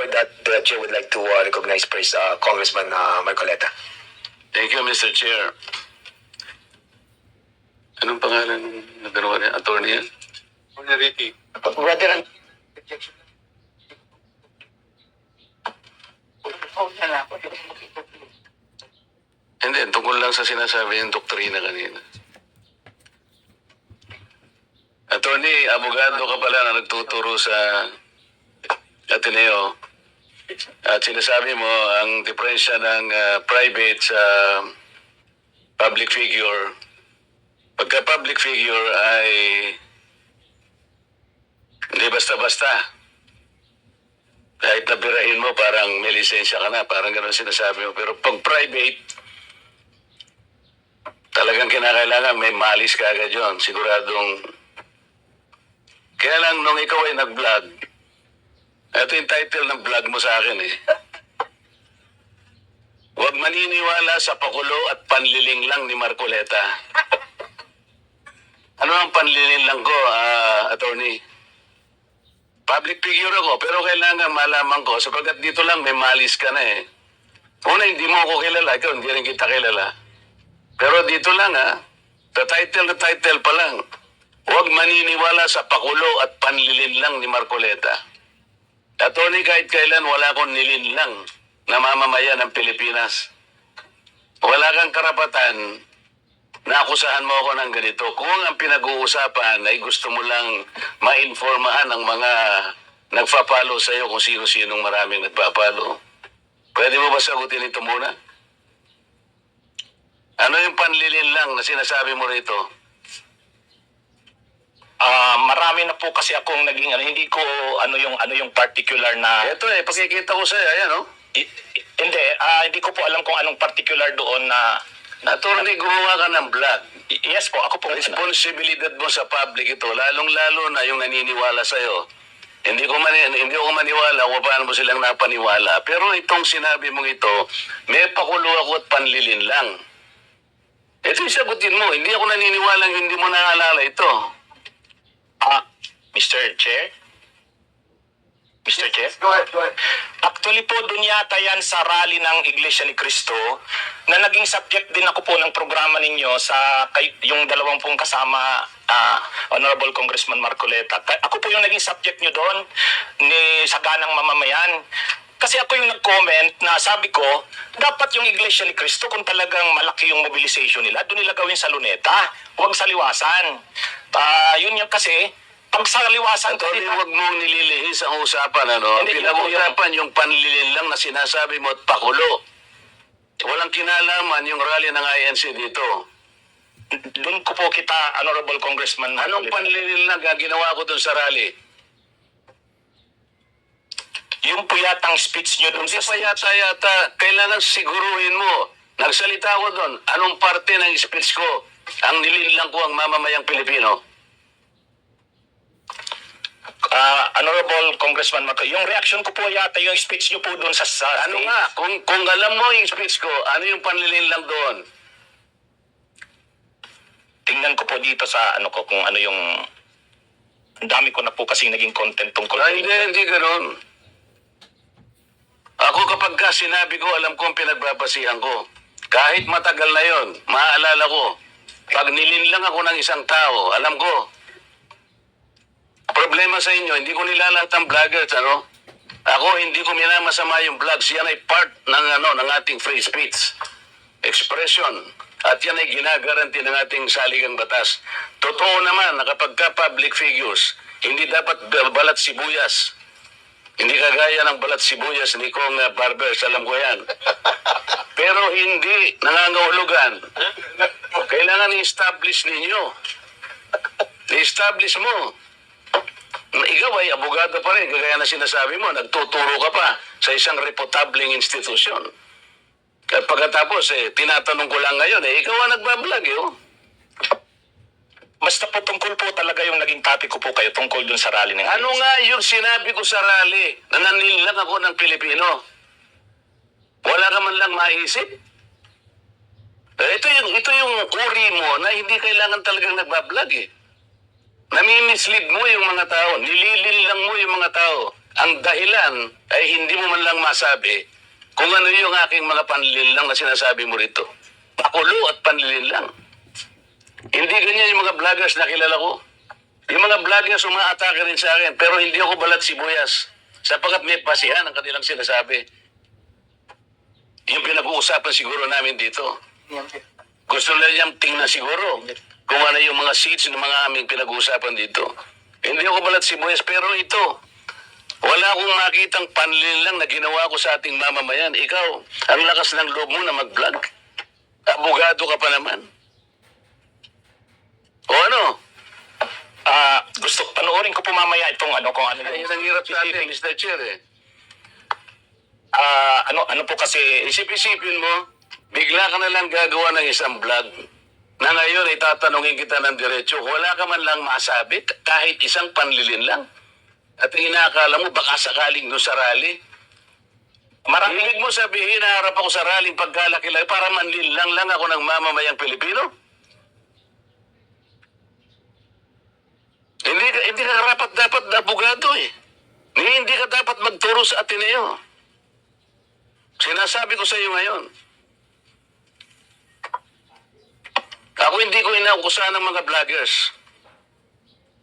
with that, the chair would like to recognize first Congressman Marcoleta. Thank you, Mr. Chair. Anong pangalan ng dalawa niya? Attorney yan? Ricky. Brother, Hindi, tungkol lang sa sinasabi ng doktrina kanina. Attorney, abogado ka pala na nagtuturo sa Ateneo. At sinasabi mo, ang diferensya ng private sa public figure, pagka public figure ay hindi basta-basta. Kahit nabirahin mo, parang may lisensya ka na, parang gano'n sinasabi mo. Pero pag private, talagang kinakailangan may malis ka agad yun. Siguradong, kaya lang nung ikaw ay nag-vlog, ito yung title ng vlog mo sa akin eh. Huwag maniniwala sa pakulo at panliling lang ni Marcoleta. Ano ang panliling lang ko, attorney? Public figure ako, pero kailangan malaman ko, sapagkat dito lang may malis ka na eh. Una, hindi mo ako kilala, ikaw hindi rin kita kilala. Pero dito lang the title pa lang. Huwag maniniwala sa pakulo at panlilin lang ni Marcoleta. Attorney, kahit kailan wala akong nilinlang na mamamayan ng Pilipinas. Wala kang karapatan na akusahan mo ako ng ganito. Kung ang pinag-uusapan ay gusto mo lang ma-informahan ang mga nagpa-follow sa iyo kung sino-sinong maraming nagpa-follow. Pwede mo ba sagutin ito muna? Ano yung panlilin lang na sinasabi mo rito? Marami na po kasi akong naging hindi ko ano yung particular na Ito pakikita ko sa'yo, ayan hindi ko po alam kung anong particular doon na Attorney, gumawa ka ng vlog. yes po, ako po Responsibilidad mo sa public ito, lalong-lalo na yung naniniwala sa'yo. Hindi ko maniwala kung paano mo silang napaniwala. Pero itong sinabi mong ito, may pakulo ako at panlilin lang. Ito yung sagutin mo. Hindi ako naniniwalang hindi mo naalala ito. Mr. Chair? Mr. Chair? go ahead. Actually po, dun yata yan sa rally ng Iglesia ni Cristo na naging subject din ako po ng programa ninyo sa yung dalawang pong kasama Honorable Congressman Marcoleta. Ako po yung naging subject nyo doon ni Saganang Mamamayan. Kasi ako yung nag-comment na sabi ko, dapat yung Iglesia ni Cristo kung talagang malaki yung mobilization nila, doon nila gawin sa Luneta, huwag sa Liwasan. Yun yung kasi, pag sa Liwasan... Attorney, huwag mong nililihis ang usapan, Hindi, Pinag-usapan yung panlilin lang na sinasabi mo at pakulo. Walang kinalaman yung rally ng INC dito. Doon ko po kita, Honorable Congressman Anong Marcoleta. panlilin lang ginawa ko dun sa rally? Yung po yatang speech nyo doon Hindi sa pa yata, kailangan siguruhin mo. Nagsalita ako doon, anong parte ng speech ko ang nilinlang ko ang mamamayang Pilipino? Honorable Congressman Marcoleta, yung reaction ko po yata yung speech nyo po doon sa Ano nga, kung alam mo yung speech ko, ano yung panlilinlang doon? Tingnan ko po dito sa ano ko kung ano yung ang dami ko na po kasi naging content tungkol Hindi ganun. Ako kapag ka sinabi ko, alam ko ang pinagbabasihan ko. Kahit matagal na yon, maaalala ko. Pag nilinlang ako ng isang tao, alam ko. Problema sa inyo, hindi ko nilalat ang vloggers, Ako, hindi ko minamasama yung vlogs. Yan ay part ng ating free speech. Expression. At yan ay ginagaranti ng ating saligang batas. Totoo naman na kapag ka public figures, hindi dapat balat sibuyas. Hindi kagaya ng balat sibuyas ni Kong Barbers, alam ko yan. Pero hindi nangangahulugan. Kailangan i-establish ninyo. I-establish mo. Ikaw ay abogado pa rin, kagaya na sinasabi mo, nagtuturo ka pa sa isang reputabling institusyon. At pagkatapos, tinatanong ko lang ngayon, ikaw ang nagbablog, Basta po tungkol po talaga yung naging topic ko po kayo tungkol dun sa rally ng Ano nga yung sinabi ko sa rally na nanilang ako ng Pilipino? Wala ka man lang maisip? Ito yung uri mo na hindi kailangan talagang nagbablog Nami-mislead mo yung mga tao, nililin lang mo yung mga tao. ang dahilan ay hindi mo man lang masabi kung ano yung aking mga panlilinlang na sinasabi mo rito. Pakulo at panlilinlang. Hindi ganyan yung mga vloggers na kilala ko. Yung mga vloggers umaatake rin sa akin, pero hindi ako balat sibuyas. Sapagkat may pasihan ang kanilang sinasabi. Yung pinag-uusapan siguro namin dito. Gusto nila niyang tingnan siguro kung ano yung mga seats ng mga aming pinag-uusapan dito. Hindi ako balat sibuyas, pero ito, wala akong makitang panlilang na ginawa ko sa ating mamamayan. Ikaw, ang lakas ng loob mo na mag-vlog. Abogado ka pa naman. O ano? Gusto, panoorin ko po mamaya itong ano, kung ano Ay, ang hirap sa atin, Mr. Chair eh. ano po kasi, Isip-isipin mo, bigla ka na lang gagawa ng isang vlog na ngayon ay tatanungin kita ng diretsyo. Wala ka man lang masabi, kahit isang panlilin lang. At ang inaakala mo, baka sakaling no sa rally. Ibig mo sabihin, naharap ako sa rallying pagkalaki-laki para manlilang lang ako ng mamamayang Pilipino? Hindi ka dapat na abogado eh. Hindi ka dapat magturo sa Ateneo. Sinasabi ko sa iyo ngayon. Ako hindi ko inaukusahan ng mga vloggers.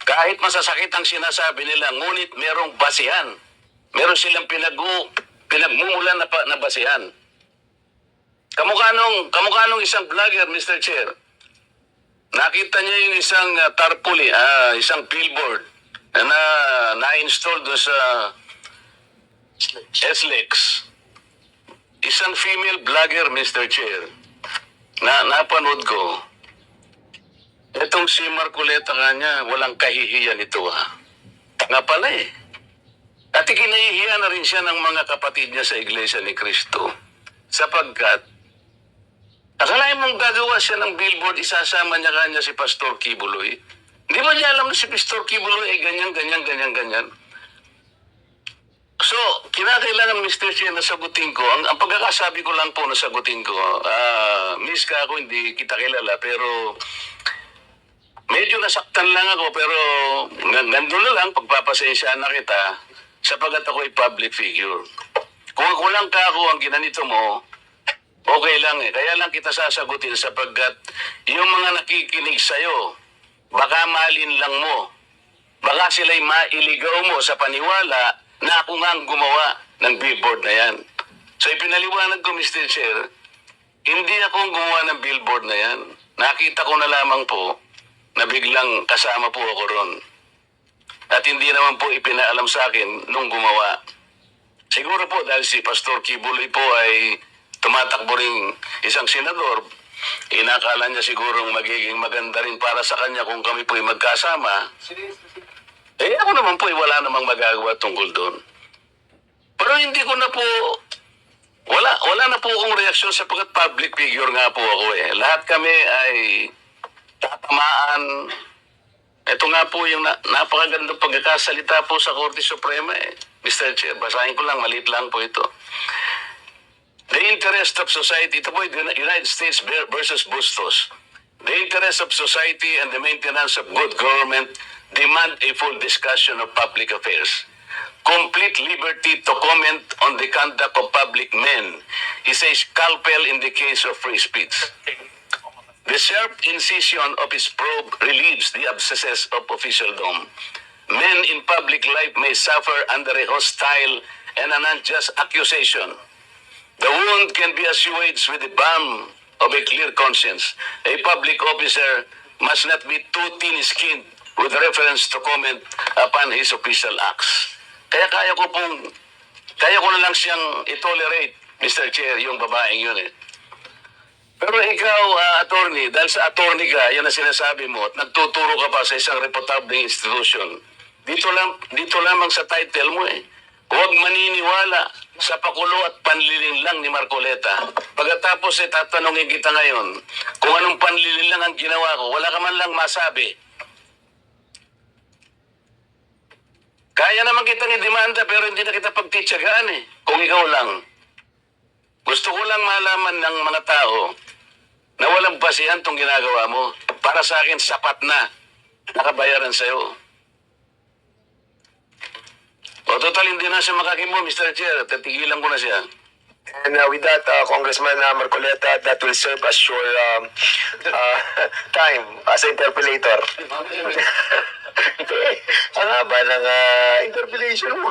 Kahit masasakit ang sinasabi nila, ngunit merong basihan. Meron silang pinagmumulan na basihan. Kamukha nung isang vlogger, Mr. Chair. Nakita niya yung isang tarpaulin, isang billboard na na-install doon sa SLEX. Isang female vlogger, Mr. Chair, na napanood ko. Itong si Marcoleta kanya, walang kahihiyan ito Nga pala eh. At ikinahihiya na rin siya ng mga kapatid niya sa Iglesia ni Cristo. Sapagkat, akalain mong gagawa siya ng billboard, isasama niya kanya si Pastor Kibuloy. Hindi ba niya alam na si Pastor Kibuloy ay ganyan. So, kinakailangan, Mr. Chair, na sagutin ko. Ang pagkakasabi ko lang po na sagutin ko, miss ka ako, hindi kita kilala, pero medyo nasaktan lang ako, pero nandun na lang, pagpapasensya na kita, sapagat ako ay public figure. Kung ako lang ka ako ang ginanito mo, okay lang eh. Kaya lang kita sasagutin sapagkat yung mga nakikinig sa'yo, baka malin lang mo. Baka sila'y mailigaw mo sa paniwala na ako nga ang gumawa ng billboard na yan. So ipinaliwanag ko, Mr. Chair, hindi ako ang gumawa ng billboard na yan. Nakita ko na lamang po na biglang kasama po ako ron. At hindi naman po ipinaalam sa akin nung gumawa. Siguro po dahil si Pastor Kibuloy po ay tumatakbo ring isang senador, inakala niya siguro magiging maganda rin para sa kanya kung kami po ay magkasama. Ako naman po ay wala namang magagawa tungkol doon. Pero hindi ko na po, wala na po akong reaksyon sapagkat public figure nga po ako eh. Lahat kami ay tatamaan. Ito nga po yung napakagandang pagkakasalita po sa Korte Suprema eh. Mr. Chair, basahin ko lang, maliit lang po ito. The interest of society, ito po yung United States versus Bustos. The interest of society and the maintenance of good government demand a full discussion of public affairs. Complete liberty to comment on the conduct of public men is a scalpel in the case of free speech. The sharp incision of his probe relieves the abscesses of officialdom. Men in public life may suffer under a hostile and an unjust accusation. The wound can be assuaged with the balm of a clear conscience. A public officer must not be too thin-skinned with reference to comment upon his official acts. Kaya ko na lang siyang i-tolerate, Mr. Chair, yung babaeng yun eh. Pero ikaw, attorney, dahil sa attorney ka, yan ang sinasabi mo, at nagtuturo ka pa sa isang reputable institution, dito lamang sa title mo eh. Huwag maniniwala sa pakulo at panliling lang ni Marcoleta. Pagkatapos tatanungin kita ngayon, kung anong panliling lang ang ginawa ko, wala ka man lang masabi. Kaya naman kitang i-demanda pero hindi na kita pagtitsagaan eh, kung ikaw lang. Gusto ko lang malaman ng mga tao na walang basihan tong ginagawa mo. Para sa akin, sapat na nakabayaran sa'yo. O total, hindi na siya makakimo, Mr. Chair. Tatigilan ko na siya. And with that, Congressman Marcoleta, that will serve as your time as interpolator. Ang haba ng interpolation mo.